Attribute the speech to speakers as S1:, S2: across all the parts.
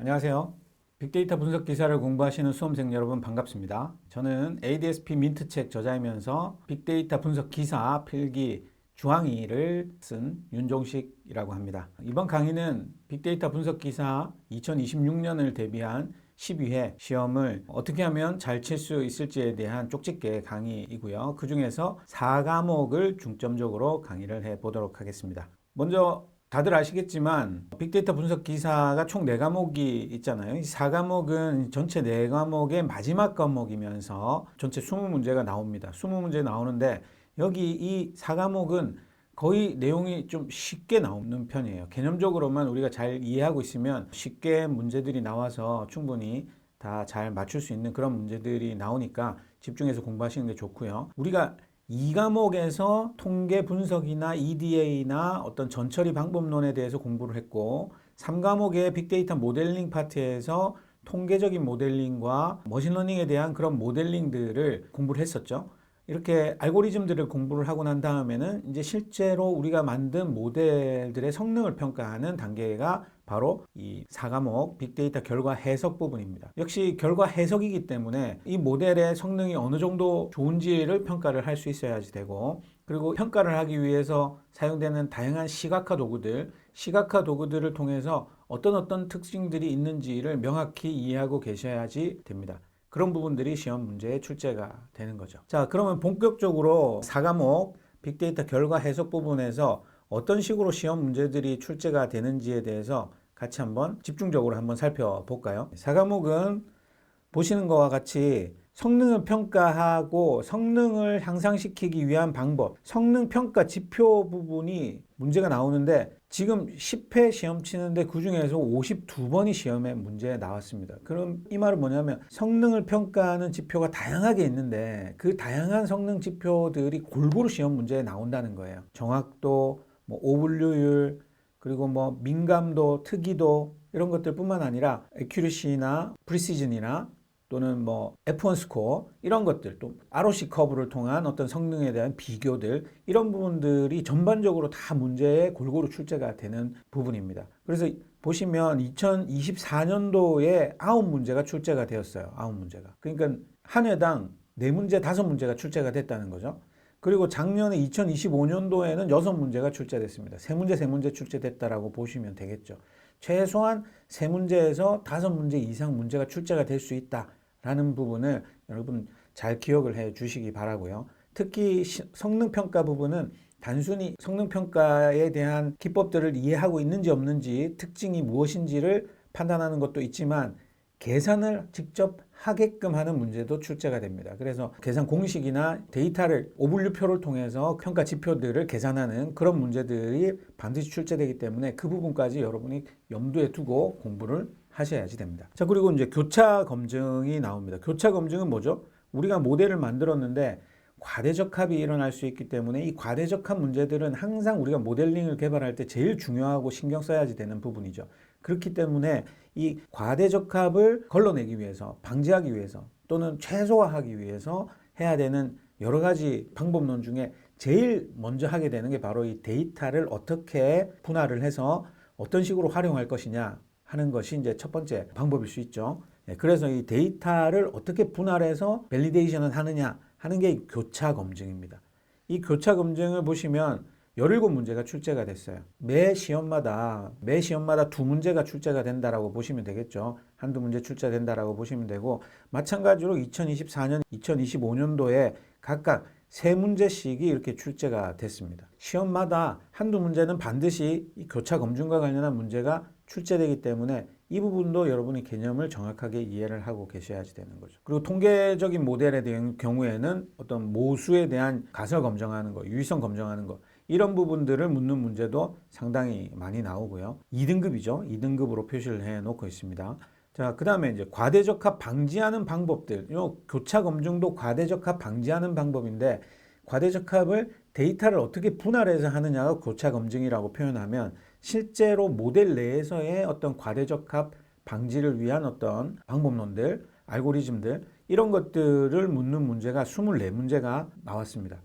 S1: 안녕하세요. 빅데이터 분석 기사를 공부하시는 수험생 여러분 반갑습니다. 저는 ADSP 민트책 저자이면서 빅데이터 분석 기사 필기 주황이를 쓴 윤종식이라고 합니다. 이번 강의는 빅데이터 분석 기사 2026년을 대비한 12회 시험을 어떻게 하면 잘 칠 수 있을지에 대한 쪽집게 강의이고요. 그 중에서 4과목을 중점적으로 강의를 해 보도록 하겠습니다. 먼저 다들 아시겠지만 빅데이터 분석 기사가 총 4과목이 있잖아요. 이 4과목은 전체 4과목의 마지막 과목이면서 전체 20문제가 나옵니다. 20문제 나오는데 여기 이 4과목은 거의 내용이 좀 쉽게 나오는 편이에요. 개념적으로만 우리가 잘 이해하고 있으면 쉽게 문제들이 나와서 충분히 다 잘 맞출 수 있는 그런 문제들이 나오니까 집중해서 공부하시는 게 좋고요. 우리가 이 과목에서 통계 분석이나 EDA나 어떤 전처리 방법론에 대해서 공부를 했고 3과목의 빅데이터 모델링 파트에서 통계적인 모델링과 머신러닝에 대한 그런 모델링들을 공부를 했었죠. 이렇게 알고리즘들을 공부를 하고 난 다음에는 이제 실제로 우리가 만든 모델들의 성능을 평가하는 단계가 바로 이 4과목 빅데이터 결과 해석 부분입니다. 역시 결과 해석이기 때문에 이 모델의 성능이 어느 정도 좋은지를 평가를 할 수 있어야지 되고, 그리고 평가를 하기 위해서 사용되는 다양한 시각화 도구들을 통해서 어떤 특징들이 있는지를 명확히 이해하고 계셔야지 됩니다. 그런 부분들이 시험 문제의 출제가 되는 거죠. 자, 그러면 본격적으로 4과목 빅데이터 결과 해석 부분에서 어떤 식으로 시험 문제들이 출제가 되는지에 대해서 같이 한번 집중적으로 한번 살펴볼까요? 4과목은 보시는 것과 같이 성능을 평가하고 성능을 향상시키기 위한 방법, 성능 평가 지표 부분이 문제가 나오는데 지금 10회 시험 치는데 그 중에서 52번이 시험에 문제에 나왔습니다. 그럼 이 말은 뭐냐면 성능을 평가하는 지표가 다양하게 있는데 그 다양한 성능 지표들이 골고루 시험 문제에 나온다는 거예요. 정확도, 오분류율, 그리고 민감도, 특이도 이런 것들뿐만 아니라 액큐리시나 프리시즌이나 또는 F1 스코어 이런 것들, 또 ROC 커브를 통한 어떤 성능에 대한 비교들, 이런 부분들이 전반적으로 다 문제에 골고루 출제가 되는 부분입니다. 그래서 보시면 2024년도에 9문제가 출제가 되었어요. 9문제가. 그러니까 한 회당 4문제, 5문제가 출제가 됐다는 거죠. 그리고 작년에 2025년도에는 6문제가 출제됐습니다. 3문제 출제됐다라고 보시면 되겠죠. 최소한 3문제에서 5문제 이상 문제가 출제가 될 수 있다라는 부분을 여러분 잘 기억을 해 주시기 바라고요. 특히 성능평가 부분은 단순히 성능평가에 대한 기법들을 이해하고 있는지 없는지, 특징이 무엇인지를 판단하는 것도 있지만 계산을 직접 하게끔 하는 문제도 출제가 됩니다. 그래서 계산 공식이나 데이터를 오분류표를 통해서 평가 지표들을 계산하는 그런 문제들이 반드시 출제되기 때문에 그 부분까지 여러분이 염두에 두고 공부를 하셔야지 됩니다. 자, 그리고 이제 교차 검증이 나옵니다. 교차 검증은 뭐죠? 우리가 모델을 만들었는데 과대적합이 일어날 수 있기 때문에 이 과대적합 문제들은 항상 우리가 모델링을 개발할 때 제일 중요하고 신경 써야지 되는 부분이죠. 그렇기 때문에 이 과대적합을 걸러내기 위해서, 방지하기 위해서, 또는 최소화하기 위해서 해야 되는 여러 가지 방법론 중에 제일 먼저 하게 되는 게 바로 이 데이터를 어떻게 분할을 해서 어떤 식으로 활용할 것이냐 하는 것이 이제 첫 번째 방법일 수 있죠. 그래서 이 데이터를 어떻게 분할해서 밸리데이션을 하느냐 하는 게 교차 검증입니다. 이 교차 검증을 보시면 17문제가 출제가 됐어요. 매 시험마다 2문제가 출제가 된다라고 보시면 되겠죠. 한두 문제 출제된다라고 보시면 되고, 마찬가지로 2024년, 2025년도에 각각 3문제씩이 이렇게 출제가 됐습니다. 시험마다 한두 문제는 반드시 이 교차 검증과 관련한 문제가 출제되기 때문에 이 부분도 여러분이 개념을 정확하게 이해를 하고 계셔야지 되는 거죠. 그리고 통계적인 모델에 대한 경우에는 어떤 모수에 대한 가설 검증하는 거, 유의성 검증하는 거, 이런 부분들을 묻는 문제도 상당히 많이 나오고요. 2등급이죠. 2등급으로 표시를 해 놓고 있습니다. 자, 그 다음에 이제 과대적합 방지하는 방법들. 요 교차 검증도 과대적합 방지하는 방법인데, 과대적합을 데이터를 어떻게 분할해서 하느냐가 교차 검증이라고 표현하면, 실제로 모델 내에서의 어떤 과대적합 방지를 위한 어떤 방법론들, 알고리즘들, 이런 것들을 묻는 문제가 24문제가 나왔습니다.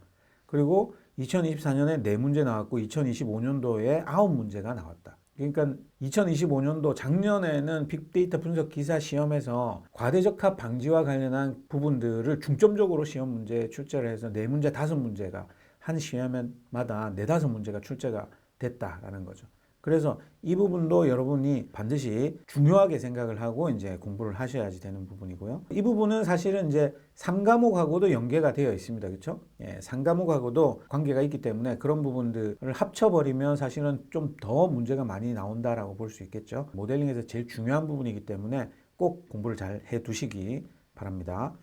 S1: 그리고 2024년에 4문제 나왔고 2025년도에 9문제가 나왔다. 그러니까 2025년도 작년에는 빅데이터 분석 기사 시험에서 과대적합 방지와 관련한 부분들을 중점적으로 시험 문제에 출제를 해서 4문제, 5문제가 한 시험마다 4, 5문제가 출제가 됐다라는 거죠. 그래서 이 부분도 여러분이 반드시 중요하게 생각을 하고 이제 공부를 하셔야지 되는 부분이고요. 이 부분은 사실은 이제 3과목하고도 연계가 되어 있습니다. 그렇죠? 예, 3과목하고도 관계가 있기 때문에 그런 부분들을 합쳐버리면 사실은 좀 더 문제가 많이 나온다라고 볼 수 있겠죠. 모델링에서 제일 중요한 부분이기 때문에 꼭 공부를 잘 해 두시기 바랍니다.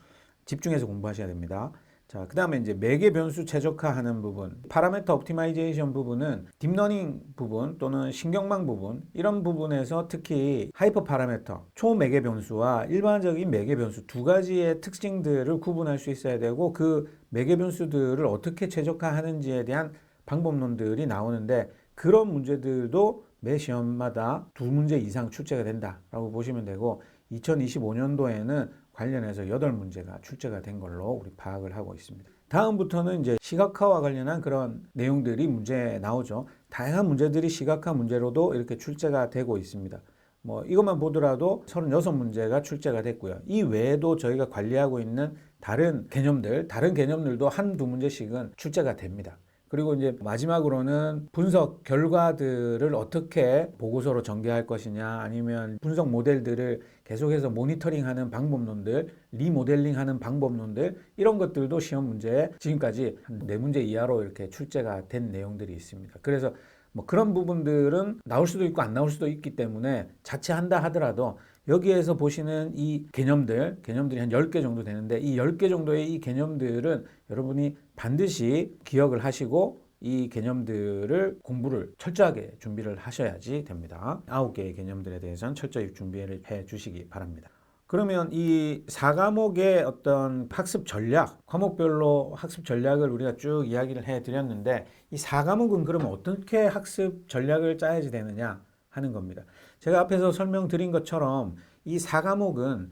S1: 집중해서 공부하셔야 됩니다. 자, 그 다음에 이제 매개 변수 최적화하는 부분, 파라미터 옵티마이제이션 부분은 딥러닝 부분 또는 신경망 부분, 이런 부분에서 특히 하이퍼 파라미터, 초매개 변수와 일반적인 매개 변수 두 가지의 특징들을 구분할 수 있어야 되고, 그 매개 변수들을 어떻게 최적화하는지에 대한 방법론들이 나오는데, 그런 문제들도 매 시험마다 2문제 이상 출제가 된다라고 보시면 되고, 2025년도에는 관련해서 8문제가 출제가 된 걸로 우리 파악을 하고 있습니다. 다음부터는 이제 시각화와 관련한 그런 내용들이 문제에 나오죠. 다양한 문제들이 시각화 문제로도 이렇게 출제가 되고 있습니다. 뭐 이것만 보더라도 36문제가 출제가 됐고요. 이 외에도 저희가 관리하고 있는 다른 개념들도 한두 문제씩은 출제가 됩니다. 그리고 이제 마지막으로는 분석 결과들을 어떻게 보고서로 전개할 것이냐, 아니면 분석 모델들을 계속해서 모니터링하는 방법론들, 리모델링하는 방법론들, 이런 것들도 시험 문제에 지금까지 한 4문제 이하로 이렇게 출제가 된 내용들이 있습니다. 그래서 뭐 그런 부분들은 나올 수도 있고 안 나올 수도 있기 때문에 자체한다 하더라도 여기에서 보시는 이 개념들이 한 10개 정도 되는데, 이 10개 정도의 이 개념들은 여러분이 반드시 기억을 하시고 이 개념들을 공부를 철저하게 준비를 하셔야지 됩니다. 9개의 개념들에 대해서는 철저히 준비를 해 주시기 바랍니다. 그러면 이 4과목의 어떤 학습 전략, 과목별로 학습 전략을 우리가 쭉 이야기를 해 드렸는데, 이 4과목은 그러면 어떻게 학습 전략을 짜야지 되느냐 하는 겁니다. 제가 앞에서 설명드린 것처럼 이 4과목은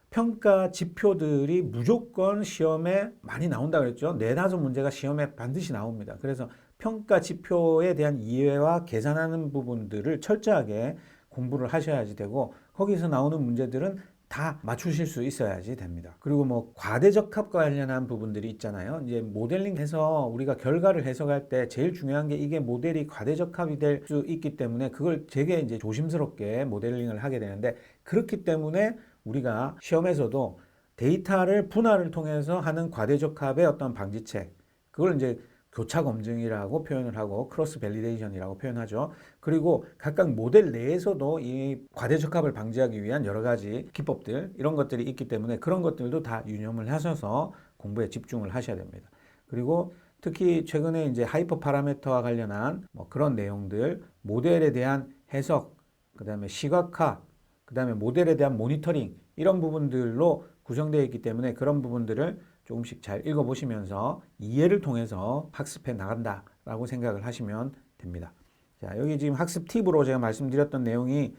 S1: 평가 지표들이 무조건 시험에 많이 나온다 그랬죠. 4, 5문제가 시험에 반드시 나옵니다. 그래서 평가 지표에 대한 이해와 계산하는 부분들을 철저하게 공부를 하셔야지 되고, 거기서 나오는 문제들은 다 맞추실 수 있어야지 됩니다. 그리고 뭐 과대적합과 관련한 부분들이 있잖아요. 이제 모델링해서 우리가 결과를 해석할 때 제일 중요한 게 이게 모델이 과대적합이 될 수 있기 때문에 그걸 되게 이제 조심스럽게 모델링을 하게 되는데, 그렇기 때문에 우리가 시험에서도 데이터를 분할을 통해서 하는 과대적합의 어떤 방지책, 그걸 이제 교차 검증이라고 표현을 하고 크로스 밸리데이션이라고 표현하죠. 그리고 각각 모델 내에서도 이 과대적합을 방지하기 위한 여러 가지 기법들, 이런 것들이 있기 때문에 그런 것들도 다 유념을 하셔서 공부에 집중을 하셔야 됩니다. 그리고 특히 최근에 이제 하이퍼 파라미터와 관련한 뭐 그런 내용들, 모델에 대한 해석, 그 다음에 시각화, 그 다음에 모델에 대한 모니터링, 이런 부분들로 구성되어 있기 때문에 그런 부분들을 조금씩 잘 읽어보시면서 이해를 통해서 학습해 나간다라고 생각을 하시면 됩니다. 자, 여기 지금 학습 팁으로 제가 말씀드렸던 내용이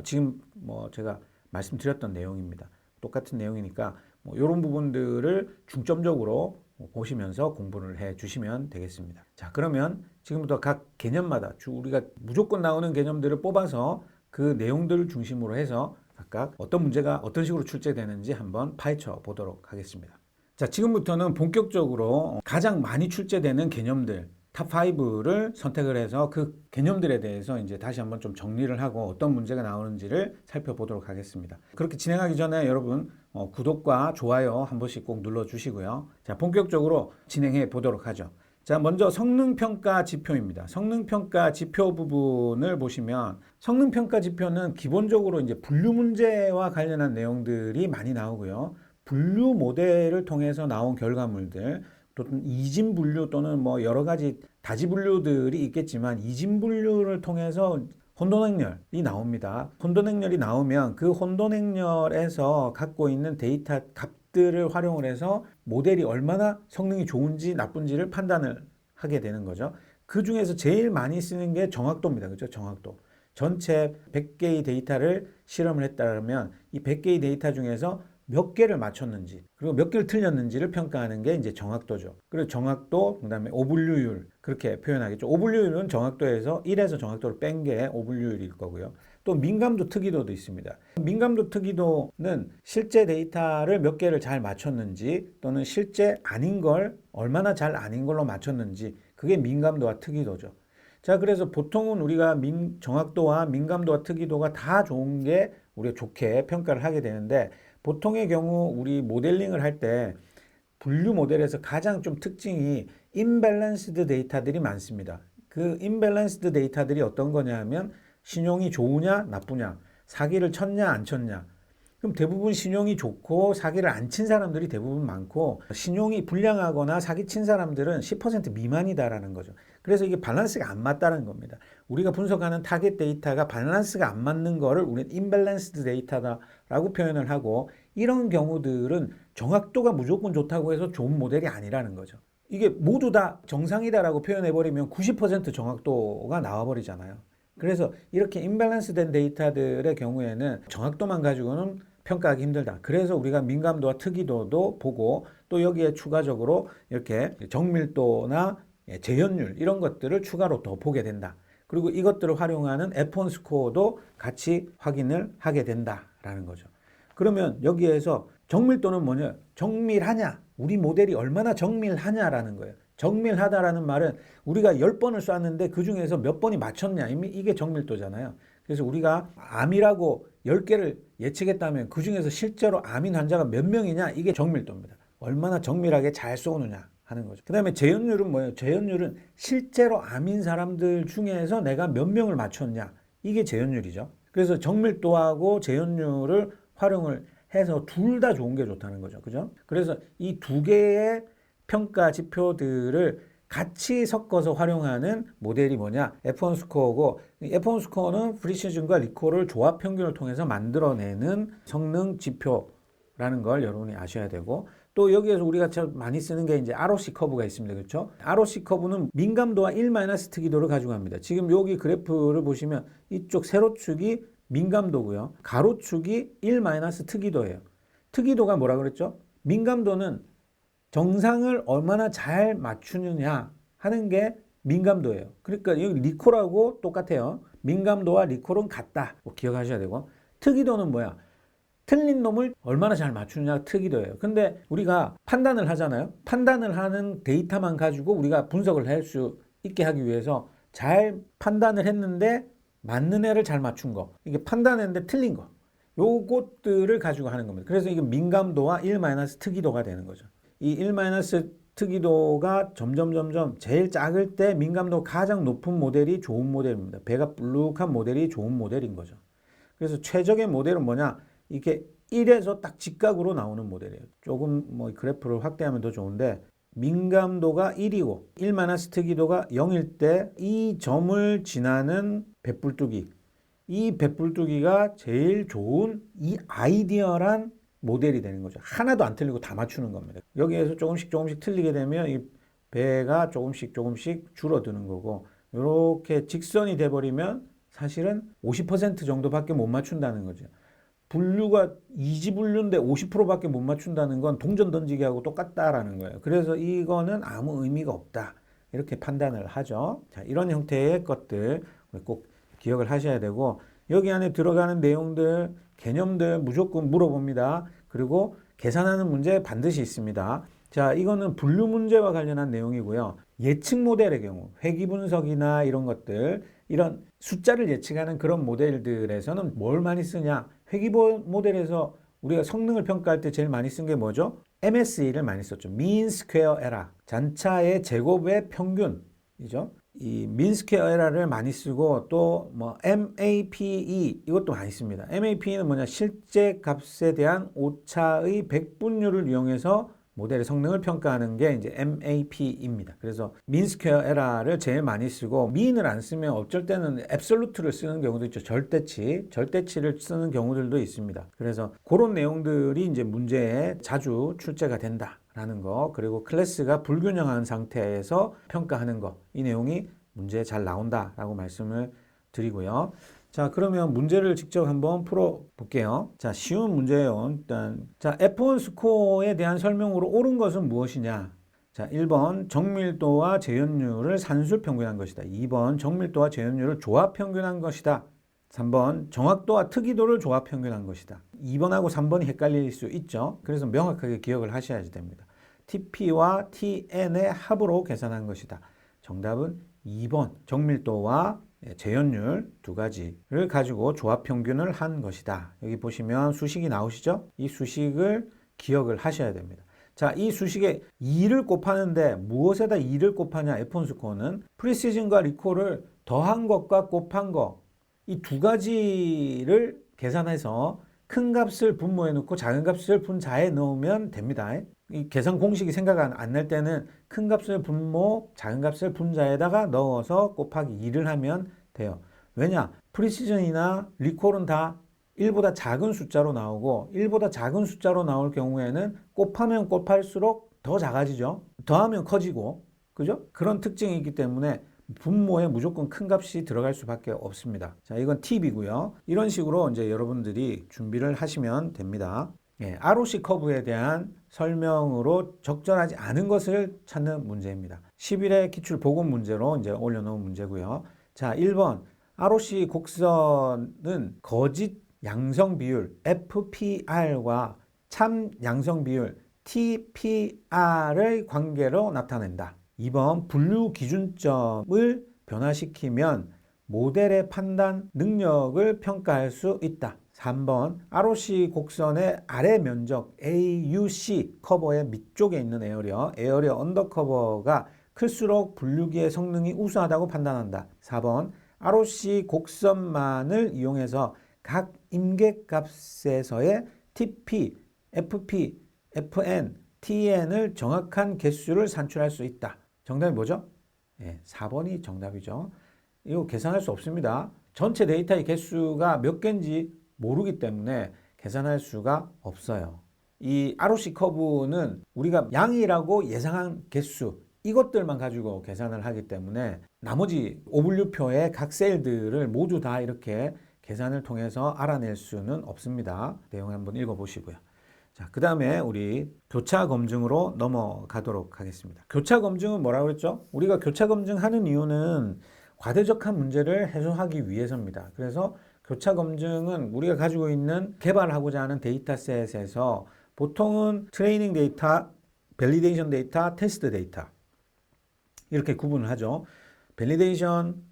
S1: 지금 뭐 제가 말씀드렸던 내용입니다. 똑같은 내용이니까 뭐 이런 부분들을 중점적으로 보시면서 공부를 해 주시면 되겠습니다. 자, 그러면 지금부터 각 개념마다 우리가 무조건 나오는 개념들을 뽑아서 그 내용들을 중심으로 해서 각각 어떤 문제가 어떤 식으로 출제되는지 한번 파헤쳐 보도록 하겠습니다. 자, 지금부터는 본격적으로 가장 많이 출제되는 개념들 탑5를 선택을 해서 그 개념들에 대해서 이제 다시 한번 좀 정리를 하고 어떤 문제가 나오는지를 살펴보도록 하겠습니다. 그렇게 진행하기 전에 여러분 구독과 좋아요 한 번씩 꼭 눌러주시고요. 자, 본격적으로 진행해 보도록 하죠. 자, 먼저 성능평가 지표입니다. 성능평가 지표 부분을 보시면 성능평가 지표는 기본적으로 이제 분류 문제와 관련한 내용들이 많이 나오고요. 분류 모델을 통해서 나온 결과물들, 또는 이진 분류 또는 뭐 여러 가지 다지 분류들이 있겠지만, 이진 분류를 통해서 혼돈행렬이 나옵니다. 혼돈행렬이 나오면 그 혼돈행렬에서 갖고 있는 데이터 값들을 활용을 해서 모델이 얼마나 성능이 좋은지 나쁜지를 판단을 하게 되는 거죠. 그 중에서 제일 많이 쓰는 게 정확도입니다. 그렇죠? 정확도. 전체 100개의 데이터를 실험을 했다면 이 100개의 데이터 중에서 몇 개를 맞췄는지 그리고 몇 개를 틀렸는지를 평가하는 게 이제 정확도죠. 그리고 정확도, 그다음에 오분류율 그렇게 표현하겠죠. 오분류율은 정확도에서 1에서 정확도를 뺀 게 오분류율일 거고요. 또 민감도 특이도도 있습니다. 민감도 특이도는 실제 데이터를 몇 개를 잘 맞췄는지 또는 실제 아닌 걸 얼마나 잘 아닌 걸로 맞췄는지 그게 민감도와 특이도죠. 자, 그래서 보통은 우리가 정확도와 민감도와 특이도가 다 좋은 게 우리가 좋게 평가를 하게 되는데 보통의 경우 우리 모델링을 할 때 분류 모델에서 가장 좀 특징이 임밸런스드 데이터들이 많습니다. 그 임밸런스드 데이터들이 어떤 거냐 하면 신용이 좋으냐 나쁘냐, 사기를 쳤냐 안 쳤냐. 그럼 대부분 신용이 좋고 사기를 안 친 사람들이 대부분 많고 신용이 불량하거나 사기친 사람들은 10% 미만이다라는 거죠. 그래서 이게 밸런스가 안 맞다는 겁니다. 우리가 분석하는 타겟 데이터가 밸런스가 안 맞는 거를 우리는 임밸런스드 데이터다라고 표현을 하고 이런 경우들은 정확도가 무조건 좋다고 해서 좋은 모델이 아니라는 거죠. 이게 모두 다 정상이다라고 표현해버리면 90% 정확도가 나와버리잖아요. 그래서 이렇게 임밸런스된 데이터들의 경우에는 정확도만 가지고는 평가하기 힘들다. 그래서 우리가 민감도와 특이도도 보고 또 여기에 추가적으로 이렇게 정밀도나 재현율 이런 것들을 추가로 더 보게 된다. 그리고 이것들을 활용하는 F1 스코어도 같이 확인을 하게 된다라는 거죠. 그러면 여기에서 정밀도는 뭐냐? 정밀하냐? 우리 모델이 얼마나 정밀하냐라는 거예요. 정밀하다라는 말은 우리가 10번을 쐈는데 그 중에서 몇 번이 맞췄냐 이게 정밀도잖아요. 그래서 우리가 암이라고 10개를 예측했다면 그 중에서 실제로 암인 환자가 몇 명이냐 이게 정밀도입니다. 얼마나 정밀하게 잘 쏘느냐 하는 거죠. 그 다음에 재현율은 뭐예요? 재현율은 실제로 암인 사람들 중에서 내가 몇 명을 맞췄냐 이게 재현율이죠. 그래서 정밀도하고 재현율을 활용을 해서 둘 다 좋은 게 좋다는 거죠. 그죠? 그래서 이 두 개의 평가 지표들을 같이 섞어서 활용하는 모델이 뭐냐? F1 스코어고 F1 스코어는 프리시즌과 리콜을 조합 평균을 통해서 만들어내는 성능 지표라는 걸 여러분이 아셔야 되고 또 여기에서 우리가 많이 쓰는 게 이제 ROC 커브가 있습니다. 그렇죠? ROC 커브는 민감도와 1- 특이도를 가지고 합니다. 지금 여기 그래프를 보시면 이쪽 세로축이 민감도고요. 가로축이 1- 특이도예요. 특이도가 뭐라 그랬죠? 민감도는 정상을 얼마나 잘 맞추느냐 하는 게 민감도예요. 그러니까 여기 리콜하고 똑같아요. 민감도와 리콜은 같다. 기억하셔야 되고 특이도는 뭐야? 틀린 놈을 얼마나 잘 맞추느냐 특이도예요. 근데 우리가 판단을 하잖아요. 판단을 하는 데이터만 가지고 우리가 분석을 할 수 있게 하기 위해서 잘 판단을 했는데 맞는 애를 잘 맞춘 거. 이게 판단했는데 틀린 거. 요것들을 가지고 하는 겁니다. 그래서 이게 민감도와 1- 특이도가 되는 거죠. 이 1- 특이도가 점점 제일 작을 때 민감도가 가장 높은 모델이 좋은 모델입니다. 배가 불룩한 모델이 좋은 모델인 거죠. 그래서 최적의 모델은 뭐냐? 이게 1에서 딱 직각으로 나오는 모델이에요. 조금 뭐 그래프를 확대하면 더 좋은데 민감도가 1이고 1- 특이도가 0일 때 이 점을 지나는 배불뚝이 이 배불뚝이가 제일 좋은 이 아이디어란 모델이 되는 거죠. 하나도 안 틀리고 다 맞추는 겁니다. 여기에서 조금씩 틀리게 되면 이 배가 조금씩 줄어드는 거고 이렇게 직선이 돼버리면 사실은 50% 정도밖에 못 맞춘다는 거죠. 분류가 이지분류인데 50%밖에 못 맞춘다는 건 동전 던지기하고 똑같다라는 거예요. 그래서 이거는 아무 의미가 없다. 이렇게 판단을 하죠. 자, 이런 형태의 것들 꼭 기억을 하셔야 되고 여기 안에 들어가는 내용들, 개념들 무조건 물어봅니다. 그리고 계산하는 문제 반드시 있습니다. 자, 이거는 분류 문제와 관련한 내용이고요. 예측 모델의 경우, 회귀 분석이나 이런 것들, 이런 숫자를 예측하는 그런 모델들에서는 뭘 많이 쓰냐? 회귀 모델에서 우리가 성능을 평가할 때 제일 많이 쓴 게 뭐죠? MSE를 많이 썼죠. Mean Square Error. 잔차의 제곱의 평균이죠. 이 mean square error를 많이 쓰고 또 뭐 MAPE 이것도 많이 씁니다. MAPE는 뭐냐? 실제 값에 대한 오차의 백분율을 이용해서 모델의 성능을 평가하는 게 이제 MAP입니다. 그래서 mean square error를 제일 많이 쓰고 mean을 안 쓰면 어쩔 때는 absolute를 쓰는 경우도 있죠. 절대치를 쓰는 경우들도 있습니다. 그래서 그런 내용들이 이제 문제에 자주 출제가 된다. 라는 거, 그리고 클래스가 불균형한 상태에서 평가하는 거, 이 내용이 문제에 잘 나온다라고 말씀을 드리고요. 자, 그러면 문제를 직접 한번 풀어 볼게요. 자, 쉬운 문제예요. 일단, 자, F1 스코어에 대한 설명으로 옳은 것은 무엇이냐? 자, 1번 정밀도와 재현율을 산술 평균한 것이다. 2번 정밀도와 재현율을 조합 평균한 것이다. 3번 정확도와 특이도를 조합 평균한 것이다. 2번하고 3번이 헷갈릴 수 있죠. 그래서 명확하게 기억을 하셔야 됩니다. TP와 TN의 합으로 계산한 것이다. 정답은 2번 정밀도와 재현율 두 가지를 가지고 조합 평균을 한 것이다. 여기 보시면 수식이 나오시죠? 이 수식을 기억을 하셔야 됩니다. 자, 이 수식에 2를 곱하는데 무엇에다 2를 곱하냐? F1 스코어는 프리시즌과 리콜을 더한 것과 곱한 것, 이 두 가지를 계산해서 큰 값을 분모해 놓고 작은 값을 분자에 넣으면 됩니다. 이 계산 공식이 생각 안 날 때는 큰 값을 분모, 작은 값을 분자에다가 넣어서 곱하기 2를 하면 돼요. 왜냐? 프리시즌이나 리콜은 다 1보다 작은 숫자로 나오고 1보다 작은 숫자로 나올 경우에는 곱하면 곱할수록 더 작아지죠. 더하면 커지고, 그죠? 그런 특징이 있기 때문에 분모에 무조건 큰 값이 들어갈 수밖에 없습니다. 자, 이건 팁이고요. 이런 식으로 이제 여러분들이 준비를 하시면 됩니다. 예, ROC 커브에 대한 설명으로 적절하지 않은 것을 찾는 문제입니다. 10일의 기출 보건 문제로 이제 올려놓은 문제고요. 자, 1번 ROC 곡선은 거짓 양성 비율 FPR과 참 양성 비율 TPR의 관계로 나타낸다. 2번 분류 기준점을 변화시키면 모델의 판단 능력을 평가할 수 있다. 3번 ROC 곡선의 아래 면적 AUC 커버의 밑쪽에 있는 에어리어 언더커버가 클수록 분류기의 성능이 우수하다고 판단한다. 4번 ROC 곡선만을 이용해서 각 임계값에서의 TP, FP, FN, TN을 정확한 개수를 산출할 수 있다. 정답이 뭐죠? 예, 4번이 정답이죠. 이거 계산할 수 없습니다. 전체 데이터의 개수가 몇 개인지 모르기 때문에 계산할 수가 없어요. 이 ROC 커브는 우리가 양이라고 예상한 개수, 이것들만 가지고 계산을 하기 때문에 나머지 오분류표의 각 셀들을 모두 다 이렇게 계산을 통해서 알아낼 수는 없습니다. 내용 한번 읽어보시고요. 자, 그 다음에 우리 교차 검증으로 넘어가도록 하겠습니다. 교차 검증은 뭐라고 그랬죠? 우리가 교차 검증하는 이유는 과대적한 문제를 해소하기 위해서입니다. 그래서 교차 검증은 우리가 가지고 있는 개발하고자 하는 데이터셋에서 보통은 트레이닝 데이터, 밸리데이션 데이터, 테스트 데이터 이렇게 구분을 하죠. 밸리데이션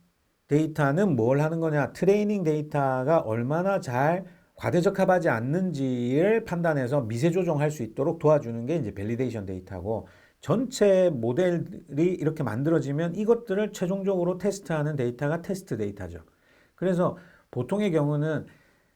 S1: 데이터는 뭘 하는 거냐? 트레이닝 데이터가 얼마나 잘 과대적합하지 않는지를 판단해서 미세 조정할 수 있도록 도와주는 게 이제 밸리데이션 데이터고, 전체 모델이 이렇게 만들어지면 이것들을 최종적으로 테스트하는 데이터가 테스트 데이터죠. 그래서 보통의 경우는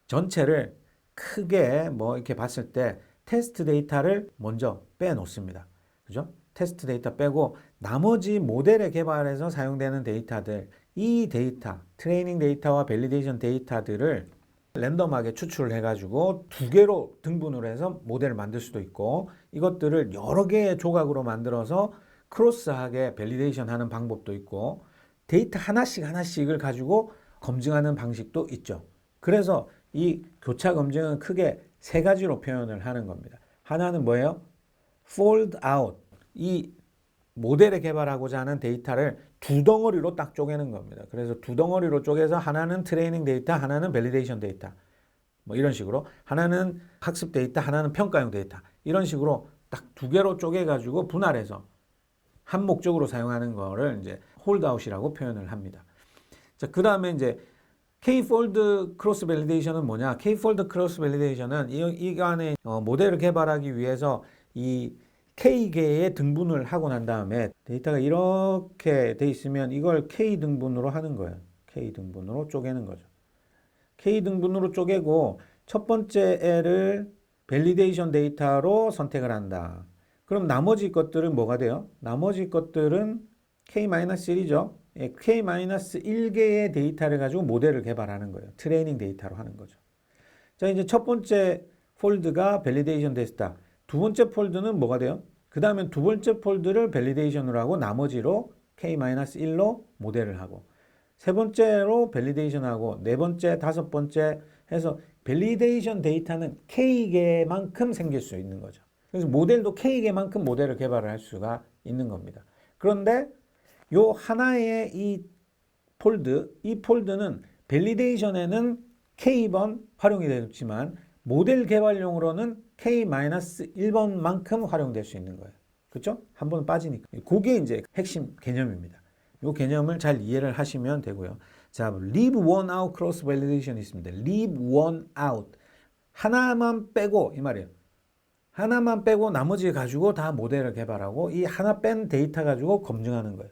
S1: 전체를 크게 뭐 이렇게 봤을 때 테스트 데이터를 먼저 빼놓습니다. 그죠? 테스트 데이터 빼고 나머지 모델의 개발에서 사용되는 데이터들, 이 데이터, 트레이닝 데이터와 밸리데이션 데이터들을 랜덤하게 추출을 해가지고 두 개로 등분을 해서 모델을 만들 수도 있고, 이것들을 여러 개의 조각으로 만들어서 크로스하게 밸리데이션 하는 방법도 있고, 데이터 하나씩을 가지고 검증하는 방식도 있죠. 그래서 이 교차 검증은 크게 세 가지로 표현을 하는 겁니다. 하나는 뭐예요? fold out. 이 모델에 개발하고자 하는 데이터를 두 덩어리로 딱 쪼개는 겁니다. 그래서 두 덩어리로 쪼개서 하나는 트레이닝 데이터, 하나는 밸리데이션 데이터, 뭐 이런 식으로, 하나는 학습 데이터, 하나는 평가용 데이터, 이런 식으로 딱 두 개로 쪼개가지고 분할해서 한 목적으로 사용하는 거를 이제 홀드아웃이라고 표현을 합니다. 자, 그 다음에 이제 K-fold 크로스 밸리데이션은 뭐냐? K-fold 크로스 밸리데이션은 이 안에 모델을 개발하기 위해서 이 K개의 등분을 하고 난 다음에 데이터가 이렇게 돼 있으면 이걸 K등분으로 하는 거예요. K등분으로 쪼개는 거죠. K등분으로 쪼개고 첫 번째 애를 밸리데이션 데이터로 선택을 한다. 그럼 나머지 것들은 뭐가 돼요? 나머지 것들은 K-1죠. K-1개의 데이터를 가지고 모델을 개발하는 거예요. 트레이닝 데이터로 하는 거죠. 자, 이제 첫 번째 폴드가 밸리데이션 데이터. 두 번째 폴드는 뭐가 돼요? 그 다음에 두 번째 폴드를 밸리데이션으로 하고 나머지로 K-1로 모델을 하고, 세 번째로 밸리데이션하고 네 번째, 다섯 번째 해서 밸리데이션 데이터는 K개만큼 생길 수 있는 거죠. 그래서 모델도 K개만큼 모델을 개발을 할 수가 있는 겁니다. 그런데 요 하나의 이 폴드는 밸리데이션에는 K번 활용이 되지만 모델 개발용으로는 K-1번만큼 활용될 수 있는 거예요. 그렇죠? 한 번 빠지니까. 그게 이제 핵심 개념입니다. 이 개념을 잘 이해를 하시면 되고요. 자, leave one out cross validation이 있습니다. leave one out. 하나만 빼고 이 말이에요. 하나만 빼고 나머지 가지고 다 모델을 개발하고 이 하나 뺀 데이터 가지고 검증하는 거예요.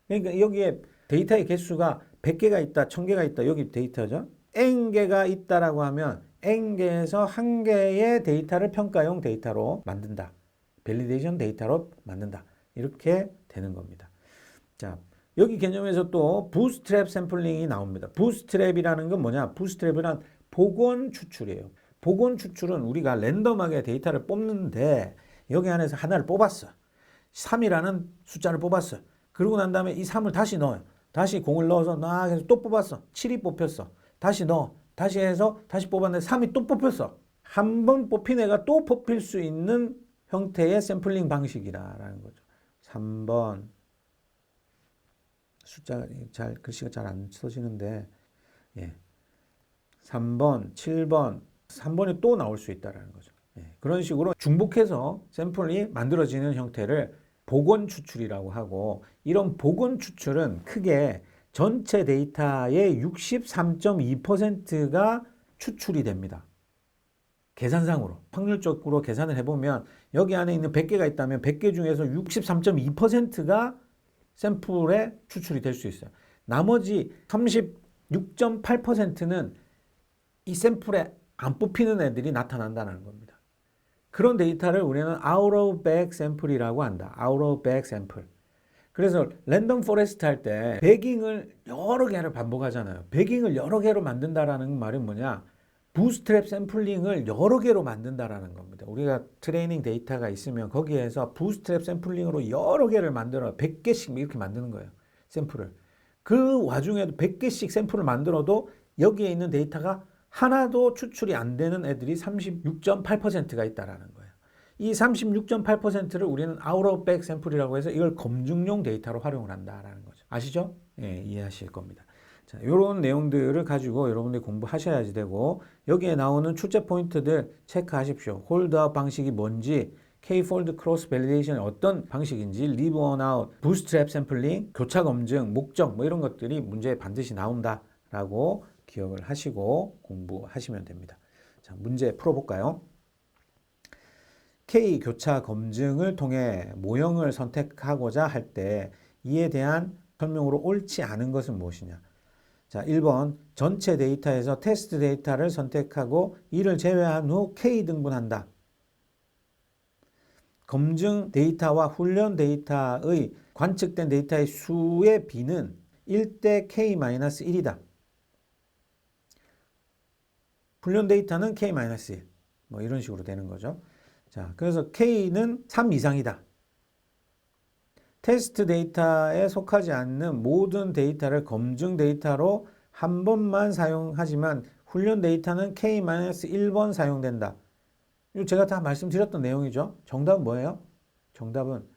S1: 그러니까 여기에 데이터의 개수가 100개가 있다, 1000개가 있다. 여기 데이터죠. N개가 있다라고 하면 N개에서 한 개의 데이터를 평가용 데이터로 만든다. 밸리데이션 데이터로 만든다. 이렇게 되는 겁니다. 자, 여기 개념에서 또 부스트랩 샘플링이 나옵니다. 부스트랩이라는 건 뭐냐? 부스트랩이란 복원 추출이에요. 복원 추출은 우리가 랜덤하게 데이터를 뽑는데 여기 안에서 하나를 뽑았어. 3이라는 숫자를 뽑았어. 그러고 난 다음에 이 3을 다시 넣어요. 다시 공을 넣어서 나 해서 또 뽑았어. 7이 뽑혔어. 다시 넣어. 다시 해서 다시 뽑았는데 3이 또 뽑혔어. 한 번 뽑힌 애가 또 뽑힐 수 있는 형태의 샘플링 방식이라는 거죠. 3번 숫자 잘 글씨가 잘 안 써지는데 예. 3번, 7번, 3번이 또 나올 수 있다는 거죠. 예. 그런 식으로 중복해서 샘플이 만들어지는 형태를 복원 추출이라고 하고 이런 복원 추출은 크게 전체 데이터의 63.2%가 추출이 됩니다. 계산상으로 확률적으로 계산을 해보면 여기 안에 있는 100개가 있다면 100개 중에서 63.2%가 샘플에 추출이 될 수 있어요. 나머지 36.8%는 이 샘플에 안 뽑히는 애들이 나타난다는 겁니다. 그런 데이터를 우리는 out of bag sample이라고 한다. out of bag sample. 그래서 랜덤 포레스트 할 때 배깅을 여러 개를 반복하잖아요. 배깅을 여러 개로 만든다라는 말은 뭐냐? 부스트랩 샘플링을 여러 개로 만든다라는 겁니다. 우리가 트레이닝 데이터가 있으면 거기에서 부스트랩 샘플링으로 여러 개를 만들어 100개씩 이렇게 만드는 거예요. 샘플을. 그 와중에도 100개씩 샘플을 만들어도 여기에 있는 데이터가 하나도 추출이 안 되는 애들이 36.8%가 있다라는 거예요. 이 36.8%를 우리는 out of bag 샘플이라고 해서 이걸 검증용 데이터로 활용을 한다라는 거죠. 아시죠? 예, 이해하실 겁니다. 자, 이런 내용들을 가지고 여러분들이 공부하셔야지 되고 여기에 나오는 출제 포인트들 체크하십시오. 홀드아웃 방식이 뭔지, K-fold cross validation이 어떤 방식인지, leave one out, bootstrap sampling, 교차 검증, 목적 뭐 이런 것들이 문제에 반드시 나온다라고 기억을 하시고 공부하시면 됩니다. 자, 문제 풀어볼까요? K 교차 검증을 통해 모형을 선택하고자 할 때 이에 대한 설명으로 옳지 않은 것은 무엇이냐? 자, 1번 전체 데이터에서 테스트 데이터를 선택하고 이를 제외한 후 K 등분한다. 검증 데이터와 훈련 데이터의 관측된 데이터의 수의 비는 1대 K-1이다. 훈련 데이터는 K-1. 뭐 이런 식으로 되는 거죠. 자, 그래서 K는 3 이상이다. 테스트 데이터에 속하지 않는 모든 데이터를 검증 데이터로 한 번만 사용하지만 훈련 데이터는 K-1번 사용된다. 이거 제가 다 말씀드렸던 내용이죠. 정답은 뭐예요? 정답은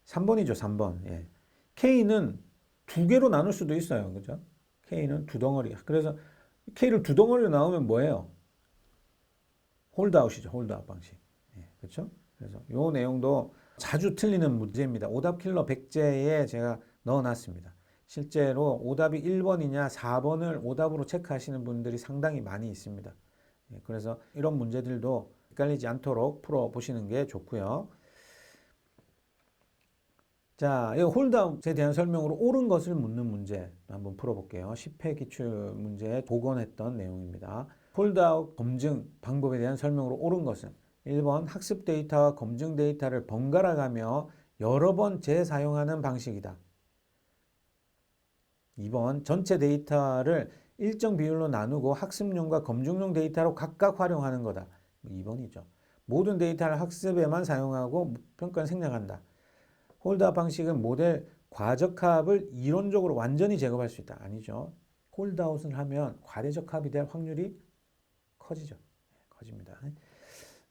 S1: 3번이죠. 3번. 예. K는 두 개로 나눌 수도 있어요. 그죠? K는 두 덩어리. 그래서 K를 두 덩어리로 나오면 뭐예요? 홀드아웃이죠. 홀드아웃 방식. 예. 그렇죠? 그래서 이 내용도 자주 틀리는 문제입니다. 오답 킬러 100제에 제가 넣어놨습니다. 실제로 오답이 1번이냐 4번을 오답으로 체크하시는 분들이 상당히 많이 있습니다. 그래서 이런 문제들도 헷갈리지 않도록 풀어보시는 게 좋고요. 자, 이 홀드아웃에 대한 설명으로 옳은 것을 묻는 문제 한번 풀어볼게요. 10회 기출 문제에 복원했던 내용입니다. 홀드아웃 검증 방법에 대한 설명으로 옳은 것은 1번 학습 데이터와 검증 데이터를 번갈아 가며 여러 번 재사용하는 방식이다. 2번 전체 데이터를 일정 비율로 나누고 학습용과 검증용 데이터로 각각 활용하는 거다. 2번이죠. 모든 데이터를 학습에만 사용하고 평가는 생략한다. 홀드아웃 방식은 모델 과적합을 이론적으로 완전히 제거할 수 있다. 아니죠. 홀드아웃을 하면 과대적합이 될 확률이 커지죠. 커집니다.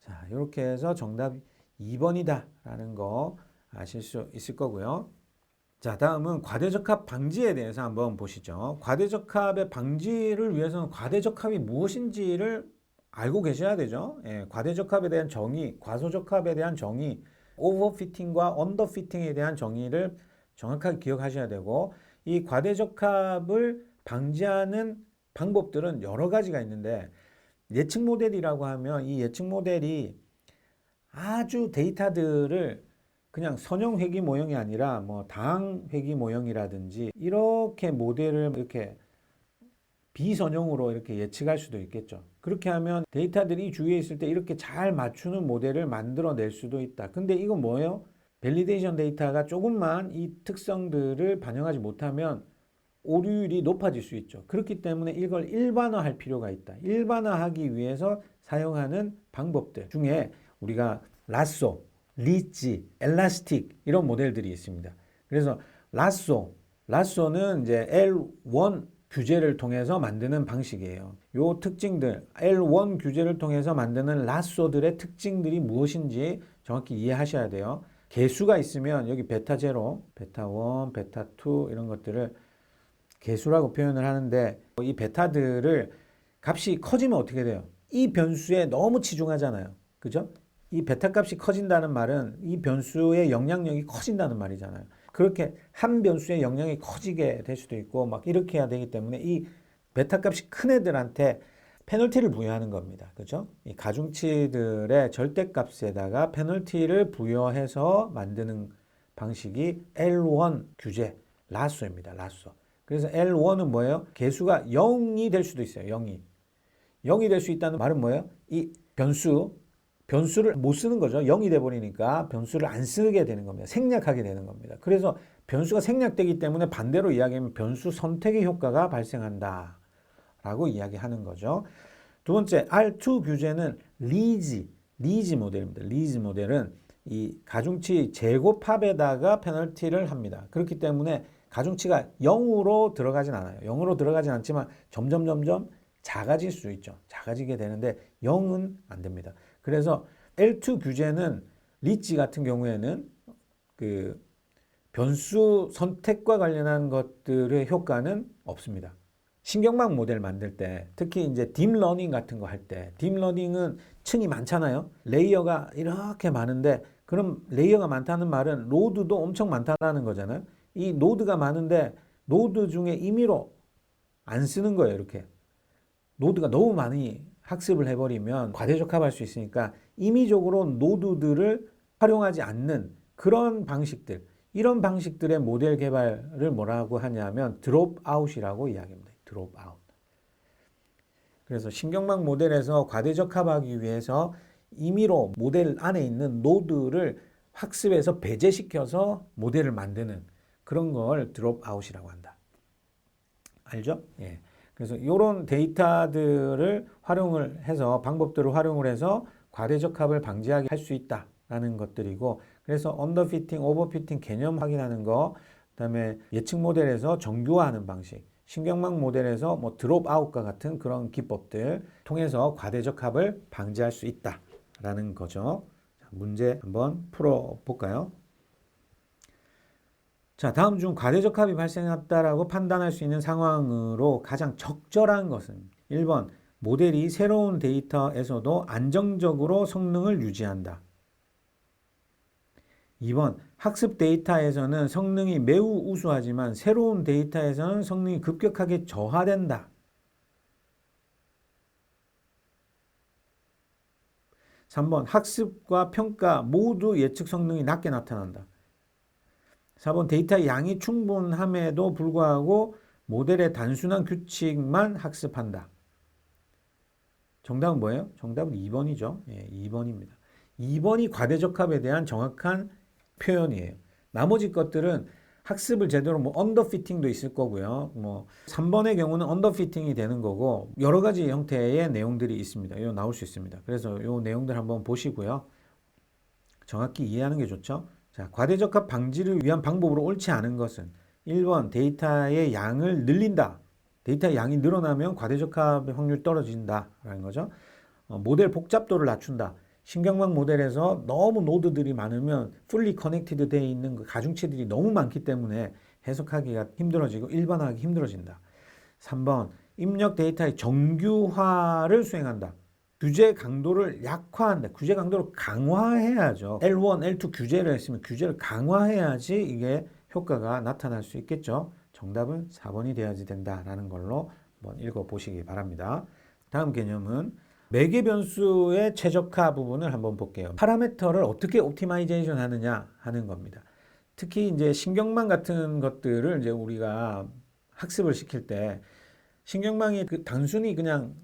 S1: 자, 이렇게 해서 정답 2번이다 라는 거 아실 수 있을 거고요. 자, 다음은 과대적합 방지에 대해서 한번 보시죠. 과대적합의 방지를 위해서는 과대적합이 무엇인지를 알고 계셔야 되죠. 예, 과대적합에 대한 정의, 과소적합에 대한 정의, 오버피팅과 언더피팅에 대한 정의를 정확하게 기억하셔야 되고, 이 과대적합을 방지하는 방법들은 여러 가지가 있는데, 예측 모델이라고 하면 이 예측 모델이 아주 데이터들을 그냥 선형 회귀 모형이 아니라 뭐 당 회귀 모형이라든지 이렇게 모델을 이렇게 비선형으로 이렇게 예측할 수도 있겠죠. 그렇게 하면 데이터들이 주위에 있을 때 이렇게 잘 맞추는 모델을 만들어낼 수도 있다. 근데 이건 뭐예요? 밸리데이션 데이터가 조금만 이 특성들을 반영하지 못하면 오류율이 높아질 수 있죠. 그렇기 때문에 이걸 일반화할 필요가 있다. 일반화하기 위해서 사용하는 방법들 중에 우리가 라쏘, 리지, 엘라스틱 이런 모델들이 있습니다. 그래서 라쏘는 이제 L1 규제를 통해서 만드는 방식이에요. 요 특징들, L1 규제를 통해서 만드는 라쏘들의 특징들이 무엇인지 정확히 이해하셔야 돼요. 개수가 있으면 여기 베타 제로, 베타 1, 베타 2 이런 것들을 개수라고 표현을 하는데 이 베타들을 값이 커지면 어떻게 돼요? 이 변수에 너무 치중하잖아요. 그죠? 이 베타 값이 커진다는 말은 이 변수의 영향력이 커진다는 말이잖아요. 그렇게 한 변수의 영향이 커지게 될 수도 있고 막 이렇게 해야 되기 때문에 이 베타 값이 큰 애들한테 페널티를 부여하는 겁니다. 그죠? 이 가중치들의 절대값에다가 페널티를 부여해서 만드는 방식이 L1 규제, 라쏘입니다. 라쏘. 그래서 L1은 뭐예요? 개수가 0이 될 수도 있어요. 0이 될 수 있다는 말은 뭐예요? 이 변수를 못 쓰는 거죠. 0이 돼 버리니까 변수를 안 쓰게 되는 겁니다. 생략하게 되는 겁니다. 그래서 변수가 생략되기 때문에 반대로 이야기하면 변수 선택의 효과가 발생한다 라고 이야기하는 거죠. 두 번째, R2 규제는 리지 모델입니다. 리지 모델은 이 가중치 제곱합에다가 페널티를 합니다. 그렇기 때문에 가중치가 0으로 들어가진 않아요. 0으로 들어가진 않지만 점점 작아질 수 있죠. 작아지게 되는데 0은 안 됩니다. 그래서 L2 규제는 리지 같은 경우에는 그 변수 선택과 관련한 것들의 효과는 없습니다. 신경망 모델 만들 때 특히 이제 딥러닝 같은 거 할 때 딥러닝은 층이 많잖아요. 레이어가 이렇게 많은데 그럼 레이어가 많다는 말은 노드도 엄청 많다는 거잖아요. 이 노드가 많은데 노드 중에 임의로 안 쓰는 거예요. 이렇게 노드가 너무 많이 학습을 해버리면 과대적합할 수 있으니까 임의적으로 노드들을 활용하지 않는 그런 방식들, 이런 방식들의 모델 개발을 뭐라고 하냐면 드롭아웃이라고 이야기합니다. 드롭아웃. 그래서 신경망 모델에서 과대적합하기 위해서 임의로 모델 안에 있는 노드를 학습해서 배제시켜서 모델을 만드는 그런 걸 드롭아웃이라고 한다. 알죠? 예. 그래서 이런 데이터들을 활용을 해서 방법들을 활용을 해서 과대적합을 방지하게 할 수 있다라는 것들이고, 그래서 언더피팅, 오버피팅 개념 확인하는 거, 그다음에 예측 모델에서 정교화하는 방식, 신경망 모델에서 뭐 드롭아웃과 같은 그런 기법들 통해서 과대적합을 방지할 수 있다라는 거죠. 문제 한번 풀어볼까요? 자, 다음 중 과대적합이 발생했다라고 판단할 수 있는 상황으로 가장 적절한 것은 1번, 모델이 새로운 데이터에서도 안정적으로 성능을 유지한다. 2번, 학습 데이터에서는 성능이 매우 우수하지만 새로운 데이터에서는 성능이 급격하게 저하된다. 3번, 학습과 평가 모두 예측 성능이 낮게 나타난다. 4번, 데이터의 양이 충분함에도 불구하고 모델의 단순한 규칙만 학습한다. 정답은 뭐예요? 정답은 2번이죠. 예, 2번입니다. 2번이 과대적합에 대한 정확한 표현이에요. 나머지 것들은 학습을 제대로 뭐 언더피팅도 있을 거고요. 뭐 3번의 경우는 언더피팅이 되는 거고 여러 가지 형태의 내용들이 있습니다. 이거 나올 수 있습니다. 그래서 이 내용들 한번 보시고요. 정확히 이해하는 게 좋죠. 자, 과대적합 방지를 위한 방법으로 옳지 않은 것은 1번 데이터의 양을 늘린다. 데이터의 양이 늘어나면 과대적합의 확률이 떨어진다라는 거죠. 모델 복잡도를 낮춘다. 신경망 모델에서 너무 노드들이 많으면 fully connected 되어 있는 그 가중치들이 너무 많기 때문에 해석하기가 힘들어지고 일반화하기 힘들어진다. 3번 입력 데이터의 정규화를 수행한다. 규제 강도를 약화한다. 규제 강도를 강화해야죠. L1, L2 규제를 했으면 규제를 강화해야지 이게 효과가 나타날 수 있겠죠. 정답은 4번이 되어야지 된다라는 걸로 한번 읽어보시기 바랍니다. 다음 개념은 매개 변수의 최적화 부분을 한번 볼게요. 파라미터를 어떻게 옵티마이제이션 하느냐 하는 겁니다. 특히 이제 신경망 같은 것들을 이제 우리가 학습을 시킬 때 신경망이 단순히 그냥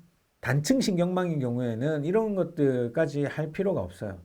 S1: 단층 신경망인 경우에는 이런 것들까지 할 필요가 없어요.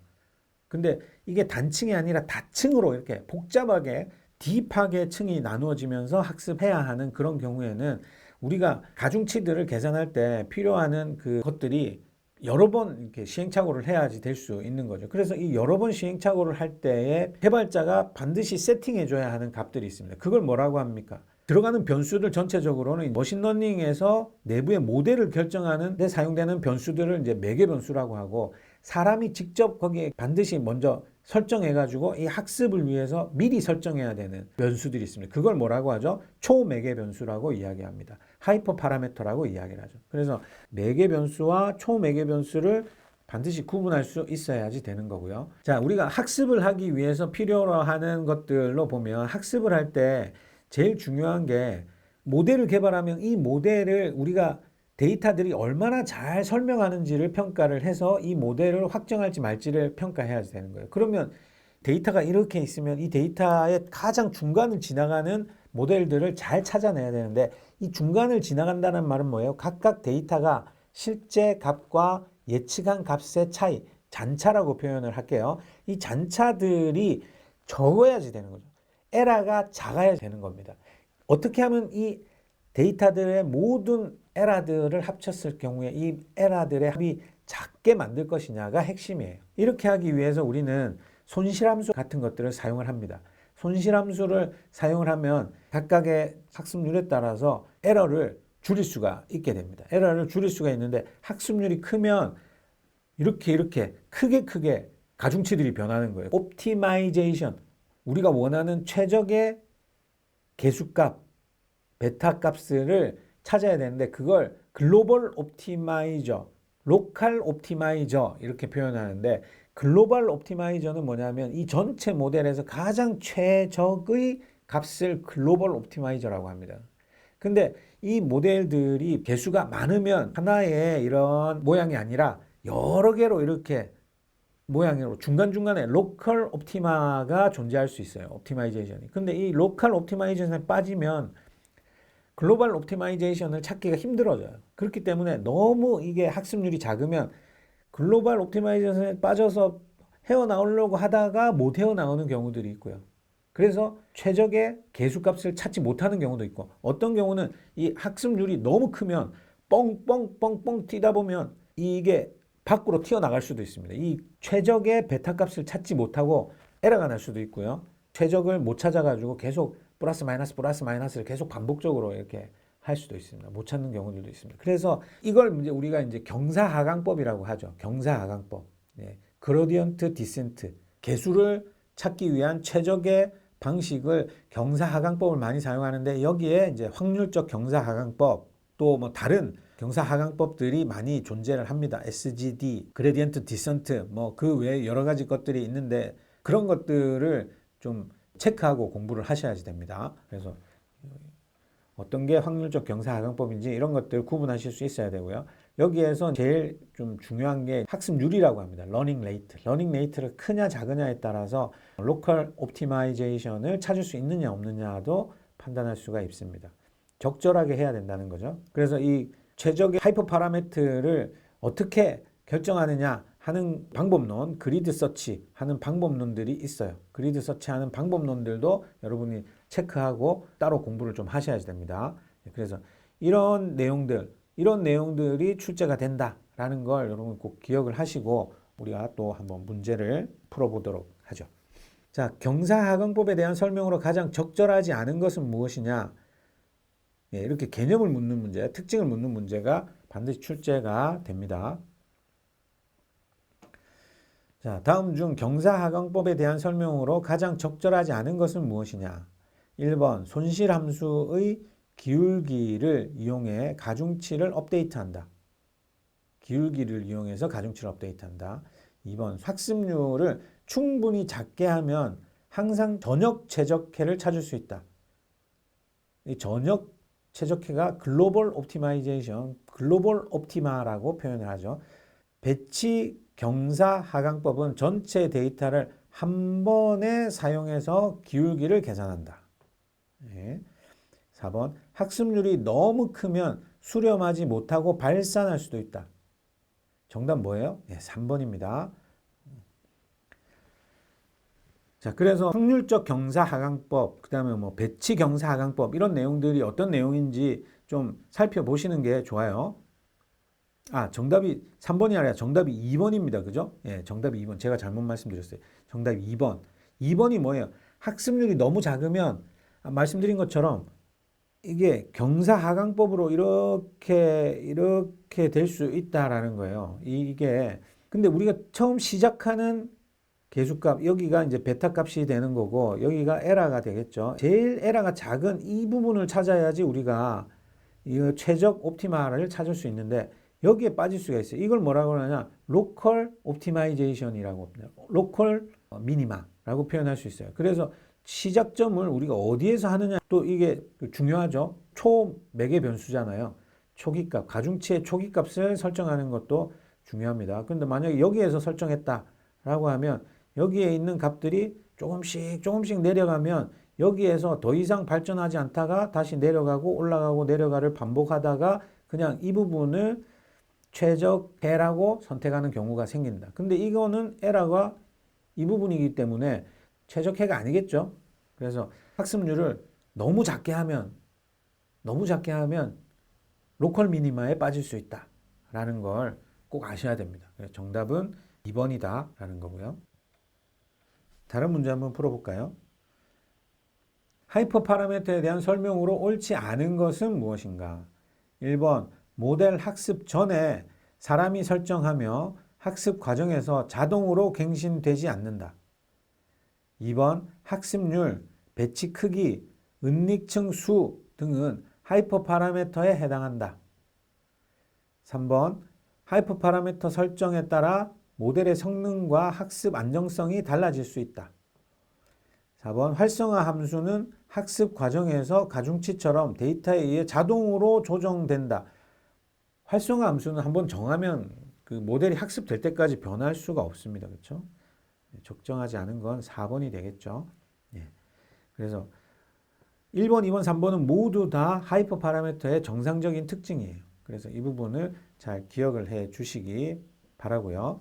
S1: 근데 이게 단층이 아니라 다층으로 이렇게 복잡하게 딥하게 층이 나누어지면서 학습해야 하는 그런 경우에는 우리가 가중치들을 계산할 때 필요한 그것들이 여러 번 이렇게 시행착오를 해야지 될 수 있는 거죠. 그래서 이 여러 번 시행착오를 할 때에 개발자가 반드시 세팅해줘야 하는 값들이 있습니다. 그걸 뭐라고 합니까? 들어가는 변수들 전체적으로는 머신러닝에서 내부의 모델을 결정하는 데 사용되는 변수들을 이제 매개 변수라고 하고 사람이 직접 거기에 반드시 먼저 설정해가지고 이 학습을 위해서 미리 설정해야 되는 변수들이 있습니다. 그걸 뭐라고 하죠? 초매개 변수라고 이야기합니다. 하이퍼 파라미터라고 이야기를 하죠. 그래서 매개 변수와 초매개 변수를 반드시 구분할 수 있어야지 되는 거고요. 자, 우리가 학습을 하기 위해서 필요로 하는 것들로 보면 학습을 할 때 제일 중요한 게 모델을 개발하면 이 모델을 우리가 데이터들이 얼마나 잘 설명하는지를 평가를 해서 이 모델을 확정할지 말지를 평가해야 되는 거예요. 그러면 데이터가 이렇게 있으면 이 데이터의 가장 중간을 지나가는 모델들을 잘 찾아내야 되는데 이 중간을 지나간다는 말은 뭐예요? 각각 데이터가 실제 값과 예측한 값의 차이, 잔차라고 표현을 할게요. 이 잔차들이 적어야지 되는 거죠. 에러가 작아야 되는 겁니다. 어떻게 하면 이 데이터들의 모든 에러들을 합쳤을 경우에 이 에러들의 합이 작게 만들 것이냐가 핵심이에요. 이렇게 하기 위해서 우리는 손실함수 같은 것들을 사용을 합니다. 손실함수를 사용을 하면 각각의 학습률에 따라서 에러를 줄일 수가 있게 됩니다. 에러를 줄일 수가 있는데 학습률이 크면 이렇게 크게 가중치들이 변하는 거예요. 옵티마이제이션, 우리가 원하는 최적의 개수값, 베타 값을 찾아야 되는데 그걸 글로벌 옵티마이저, 로컬 옵티마이저 이렇게 표현하는데 글로벌 옵티마이저는 뭐냐면 이 전체 모델에서 가장 최적의 값을 글로벌 옵티마이저라고 합니다. 근데 이 모델들이 개수가 많으면 하나의 이런 모양이 아니라 여러 개로 이렇게 모양으로 중간중간에 로컬 옵티마가 존재할 수 있어요. 옵티마이제이션이. 근데 이 로컬 옵티마이제이션에 빠지면 글로벌 옵티마이제이션을 찾기가 힘들어져요. 그렇기 때문에 너무 이게 학습률이 작으면 글로벌 옵티마이제이션에 빠져서 헤어나오려고 하다가 못 헤어나오는 경우들이 있고요. 그래서 최적의 개수값을 찾지 못하는 경우도 있고 어떤 경우는 이 학습률이 너무 크면 뻥뻥뻥뻥 뛰다 보면 이게 밖으로 튀어나갈 수도 있습니다. 이 최적의 베타 값을 찾지 못하고 에러가 날 수도 있고요. 최적을 못 찾아가지고 계속 플러스 마이너스를 계속 반복적으로 이렇게 할 수도 있습니다. 못 찾는 경우들도 있습니다. 그래서 이걸 이제 우리가 이제 경사하강법이라고 하죠. 경사하강법. 예. 그로디언트 디센트. 개수를 찾기 위한 최적의 방식을 경사하강법을 많이 사용하는데 여기에 이제 확률적 경사하강법 또 뭐 다른 경사하강법들이 많이 존재를 합니다. SGD, 그레디언트 디센트 뭐 그 외에 여러 가지 것들이 있는데 그런 것들을 좀 체크하고 공부를 하셔야지 됩니다. 그래서 어떤 게 확률적 경사하강법인지 이런 것들 구분하실 수 있어야 되고요. 여기에서 제일 좀 중요한 게 학습률이라고 합니다. 러닝 레이트. 러닝 레이트를 크냐 작으냐에 따라서 로컬 옵티마이제이션을 찾을 수 있느냐 없느냐도 판단할 수가 있습니다. 적절하게 해야 된다는 거죠. 그래서 이 최적의 하이퍼 파라미터를 어떻게 결정하느냐 하는 방법론, 그리드 서치 하는 방법론들이 있어요. 그리드 서치하는 방법론들도 여러분이 체크하고 따로 공부를 좀 하셔야 됩니다. 그래서 이런 내용들이 출제가 된다라는 걸 여러분 꼭 기억을 하시고 우리가 또 한번 문제를 풀어보도록 하죠. 자, 경사하강법에 대한 설명으로 가장 적절하지 않은 것은 무엇이냐? 예, 이렇게 개념을 묻는 문제, 특징을 묻는 문제가 반드시 출제가 됩니다. 자, 다음 중 경사하강법에 대한 설명으로 가장 적절하지 않은 것은 무엇이냐? 1번 손실함수의 기울기를 이용해 가중치를 업데이트한다. 기울기를 이용해서 가중치를 업데이트한다. 2번 학습률을 충분히 작게 하면 항상 전역 최적화를 찾을 수 있다. 이 전역 최적화가 글로벌 옵티마이제이션, 글로벌 옵티마라고 표현을 하죠. 배치 경사 하강법은 전체 데이터를 한 번에 사용해서 기울기를 계산한다. 네. 4번 학습률이 너무 크면 수렴하지 못하고 발산할 수도 있다. 정답 뭐예요? 네, 3번입니다. 자, 그래서 확률적 경사 하강법, 그다음에 뭐 배치 경사 하강법 이런 내용들이 어떤 내용인지 좀 살펴보시는 게 좋아요. 아, 정답이 3번이 아니라 정답이 2번입니다. 그죠? 예, 정답이 2번. 제가 잘못 말씀드렸어요. 정답이 2번. 2번이 뭐예요? 학습률이 너무 작으면 말씀드린 것처럼 이게 경사 하강법으로 이렇게 될 수 있다라는 거예요. 이게 근데 우리가 처음 시작하는 계수값, 여기가 이제 베타 값이 되는 거고, 여기가 에라가 되겠죠. 제일 에라가 작은 이 부분을 찾아야지 우리가 이 최적 옵티마를 찾을 수 있는데, 여기에 빠질 수가 있어요. 이걸 뭐라고 하느냐? 로컬 옵티마이제이션이라고 합니다. 로컬 미니마라고 표현할 수 있어요. 그래서 시작점을 우리가 어디에서 하느냐, 또 이게 중요하죠. 초매개 변수잖아요. 초기값, 가중치의 초기값을 설정하는 것도 중요합니다. 근데 만약에 여기에서 설정했다라고 하면 여기에 있는 값들이 조금씩 내려가면 여기에서 더 이상 발전하지 않다가 다시 내려가고 올라가고 내려가를 반복하다가 그냥 이 부분을 최적해라고 선택하는 경우가 생긴다. 근데 이거는 에러가 이 부분이기 때문에 최적해가 아니겠죠. 그래서 학습률을 너무 작게 하면 로컬 미니마에 빠질 수 있다라는 걸 꼭 아셔야 됩니다. 정답은 2번이다라는 거고요. 다른 문제 한번 풀어볼까요? 하이퍼 파라미터에 대한 설명으로 옳지 않은 것은 무엇인가? 1번 모델 학습 전에 사람이 설정하며 학습 과정에서 자동으로 갱신되지 않는다. 2번 학습률, 배치 크기, 은닉층 수 등은 하이퍼 파라미터에 해당한다. 3번 하이퍼 파라미터 설정에 따라 모델의 성능과 학습 안정성이 달라질 수 있다. 4번 활성화 함수는 학습 과정에서 가중치처럼 데이터에 의해 자동으로 조정된다. 활성화 함수는 한번 정하면 그 모델이 학습될 때까지 변할 수가 없습니다. 그렇죠? 적정하지 않은 건 4번이 되겠죠. 예. 그래서 1번, 2번, 3번은 모두 다 하이퍼 파라미터의 정상적인 특징이에요. 그래서 이 부분을 잘 기억을 해 주시기 바라고요.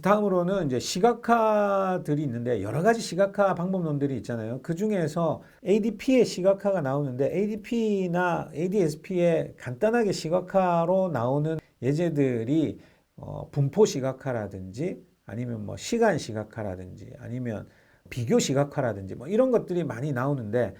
S1: 다음으로는 이제 시각화들이 있는데 여러 가지 시각화 방법론들이 있잖아요. 그 중에서 ADP의 시각화가 나오는데 ADP나 ADSP의 간단하게 시각화로 나오는 예제들이 분포 시각화라든지 아니면 뭐 시간 시각화라든지 아니면 비교 시각화라든지 뭐 이런 것들이 많이 나오는데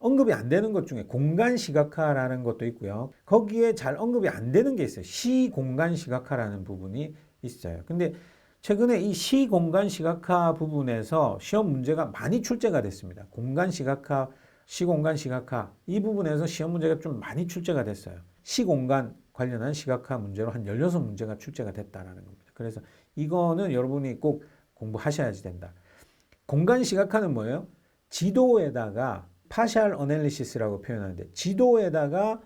S1: 언급이 안 되는 것 중에 공간 시각화라는 것도 있고요. 거기에 잘 언급이 안 되는 게 있어요. 시공간 시각화라는 부분이 있어요. 근데 최근에 이 시공간 시각화 부분에서 시험 문제가 많이 출제가 됐습니다. 공간 시각화, 시공간 시각화 이 부분에서 시험 문제가 좀 많이 출제가 됐어요. 시공간 관련한 시각화 문제로 한 16문제가 출제가 됐다라는 겁니다. 그래서 이거는 여러분이 꼭 공부하셔야지 된다. 공간 시각화는 뭐예요? 지도에다가 파셜 어널리시스라고 표현하는데 지도에다가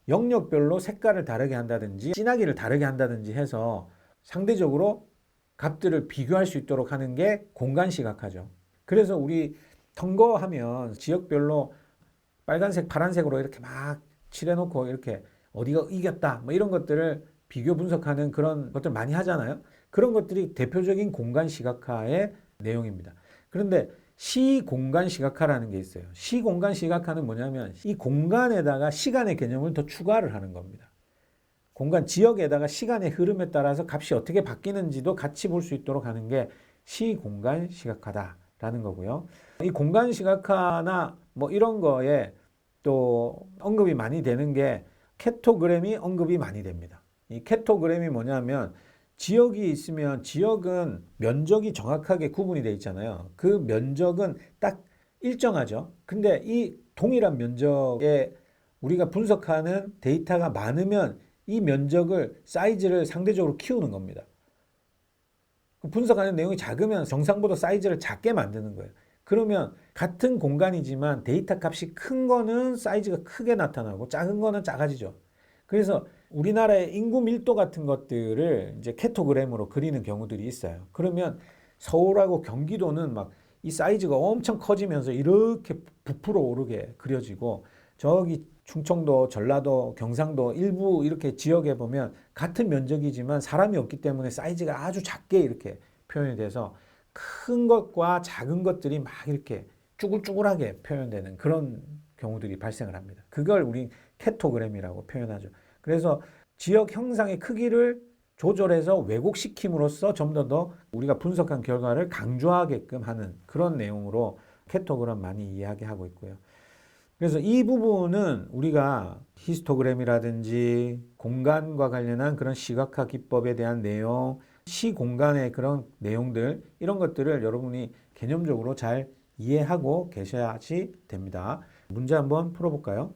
S1: 영역별로 색깔을 다르게 한다든지 진하기를 다르게 한다든지 해서 상대적으로 값들을 비교할 수 있도록 하는 게 공간 시각화죠. 그래서 우리 선거하면 지역별로 빨간색, 파란색으로 이렇게 막 칠해놓고 이렇게 어디가 이겼다 뭐 이런 것들을 비교 분석하는 그런 것들 많이 하잖아요. 그런 것들이 대표적인 공간 시각화의 내용입니다. 그런데 시공간 시각화라는 게 있어요. 시공간 시각화는 뭐냐면 이 공간에다가 시간의 개념을 더 추가를 하는 겁니다. 공간 지역에다가 시간의 흐름에 따라서 값이 어떻게 바뀌는지도 같이 볼 수 있도록 하는 게 시공간 시각화다라는 거고요. 이 공간 시각화나 뭐 이런 거에 또 언급이 많이 되는 게 캐토그램이 언급이 많이 됩니다. 이 캐토그램이 뭐냐면 지역이 있으면 지역은 면적이 정확하게 구분이 되어 있잖아요. 그 면적은 딱 일정하죠. 근데 이 동일한 면적에 우리가 분석하는 데이터가 많으면 이 면적을 사이즈를 상대적으로 키우는 겁니다. 분석하는 내용이 작으면 정상보다 사이즈를 작게 만드는 거예요. 그러면 같은 공간이지만 데이터 값이 큰 거는 사이즈가 크게 나타나고 작은 거는 작아지죠. 그래서 우리나라의 인구 밀도 같은 것들을 이제 캐토그램으로 그리는 경우들이 있어요. 그러면 서울하고 경기도는 막 이 사이즈가 엄청 커지면서 이렇게 부풀어 오르게 그려지고 저기 충청도, 전라도, 경상도 일부 이렇게 지역에 보면 같은 면적이지만 사람이 없기 때문에 사이즈가 아주 작게 이렇게 표현이 돼서 큰 것과 작은 것들이 막 이렇게 쭈글쭈글하게 표현되는 그런 경우들이 발생을 합니다. 그걸 우리 캐토그램이라고 표현하죠. 그래서 지역 형상의 크기를 조절해서 왜곡시킴으로써 좀 더 우리가 분석한 결과를 강조하게끔 하는 그런 내용으로 캐토그램 많이 이야기하고 있고요. 그래서 이 부분은 우리가 히스토그램이라든지 공간과 관련한 그런 시각화 기법에 대한 내용, 시공간의 그런 내용들 이런 것들을 여러분이 개념적으로 잘 이해하고 계셔야지 됩니다. 문제 한번 풀어볼까요?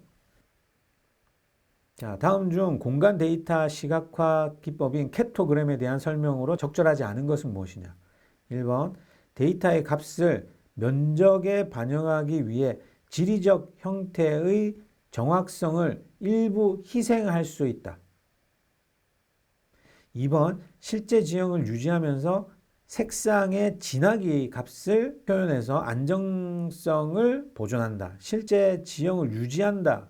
S1: 자, 다음 중 공간 데이터 시각화 기법인 캐토그램에 대한 설명으로 적절하지 않은 것은 무엇이냐? 1번 데이터의 값을 면적에 반영하기 위해 지리적 형태의 정확성을 일부 희생할 수 있다. 2번 실제 지형을 유지하면서 색상의 진하기 값을 표현해서 안정성을 보존한다. 실제 지형을 유지한다.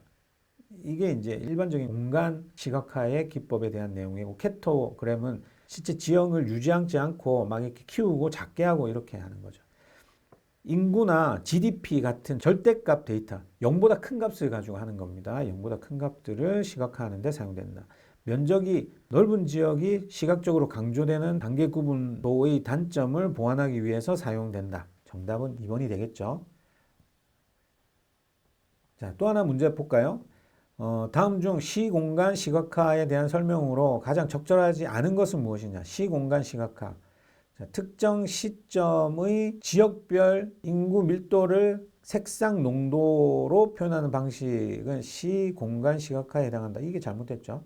S1: 이게 이제 일반적인 공간 시각화의 기법에 대한 내용이고 캐토그램은 실제 지형을 유지하지 않고 막 이렇게 키우고 작게 하고 이렇게 하는 거죠. 인구나 GDP 같은 절대값 데이터, 0보다 큰 값을 가지고 하는 겁니다. 0보다 큰 값들을 시각화하는 데 사용된다. 면적이 넓은 지역이 시각적으로 강조되는 단계 구분도의 단점을 보완하기 위해서 사용된다. 정답은 2번이 되겠죠. 자, 또 하나 문제 볼까요? 다음 중 시공간 시각화에 대한 설명으로 가장 적절하지 않은 것은 무엇이냐? 시공간 시각화. 자, 특정 시점의 지역별 인구 밀도를 색상 농도로 표현하는 방식은 시공간 시각화에 해당한다. 이게 잘못됐죠.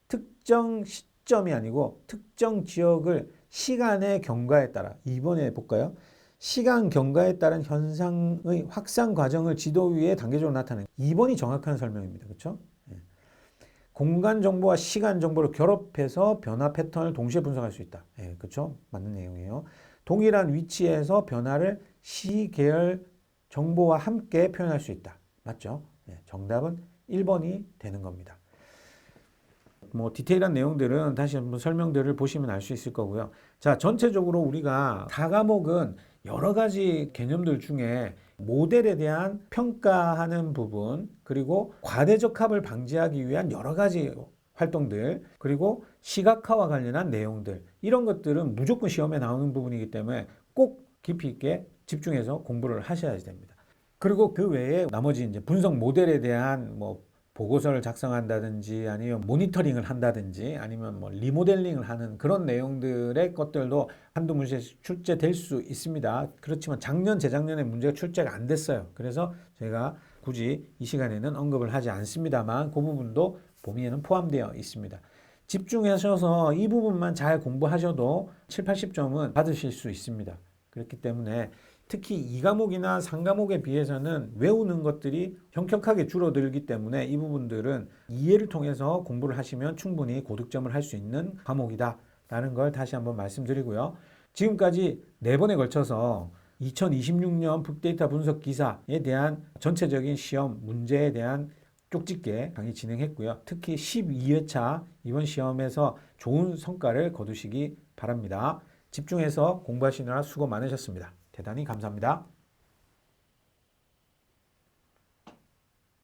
S1: 특정 시점이 아니고 특정 지역을 시간의 경과에 따라 2번에 볼까요? 시간 경과에 따른 현상의 확산 과정을 지도 위에 단계적으로 나타내는 2번이 정확한 설명입니다. 그렇죠? 공간 정보와 시간 정보를 결합해서 변화 패턴을 동시에 분석할 수 있다. 그렇죠? 맞는 내용이에요. 동일한 위치에서 변화를 시계열 정보와 함께 표현할 수 있다. 맞죠? 정답은 1번이 되는 겁니다. 뭐 디테일한 내용들은 다시 한번 설명들을 보시면 알 수 있을 거고요. 자, 전체적으로 우리가 4과목은 여러 가지 개념들 중에 모델에 대한 평가하는 부분, 그리고 과대적합을 방지하기 위한 여러 가지 활동들, 그리고 시각화와 관련한 내용들, 이런 것들은 무조건 시험에 나오는 부분이기 때문에 꼭 깊이 있게 집중해서 공부를 하셔야 됩니다. 그리고 그 외에 나머지 이제 분석 모델에 대한 뭐 보고서를 작성한다든지 아니면 모니터링을 한다든지 아니면 뭐 리모델링을 하는 그런 내용들의 것들도 한두 문제씩 출제될 수 있습니다. 그렇지만 작년, 재작년에 문제가 출제가 안 됐어요. 그래서 제가 굳이 이 시간에는 언급을 하지 않습니다만 그 부분도 범위에는 포함되어 있습니다. 집중하셔서 이 부분만 잘 공부하셔도 7, 80점은 받으실 수 있습니다. 그렇기 때문에 특히 2과목이나 3과목에 비해서는 외우는 것들이 현격하게 줄어들기 때문에 이 부분들은 이해를 통해서 공부를 하시면 충분히 고득점을 할 수 있는 과목이다 라는 걸 다시 한번 말씀드리고요. 지금까지 4번에 걸쳐서 2026년 빅데이터 분석 기사에 대한 전체적인 시험 문제에 대한 쪽집게 강의 진행했고요. 특히 12회차 이번 시험에서 좋은 성과를 거두시기 바랍니다. 집중해서 공부하시느라 수고 많으셨습니다. 대단히 감사합니다.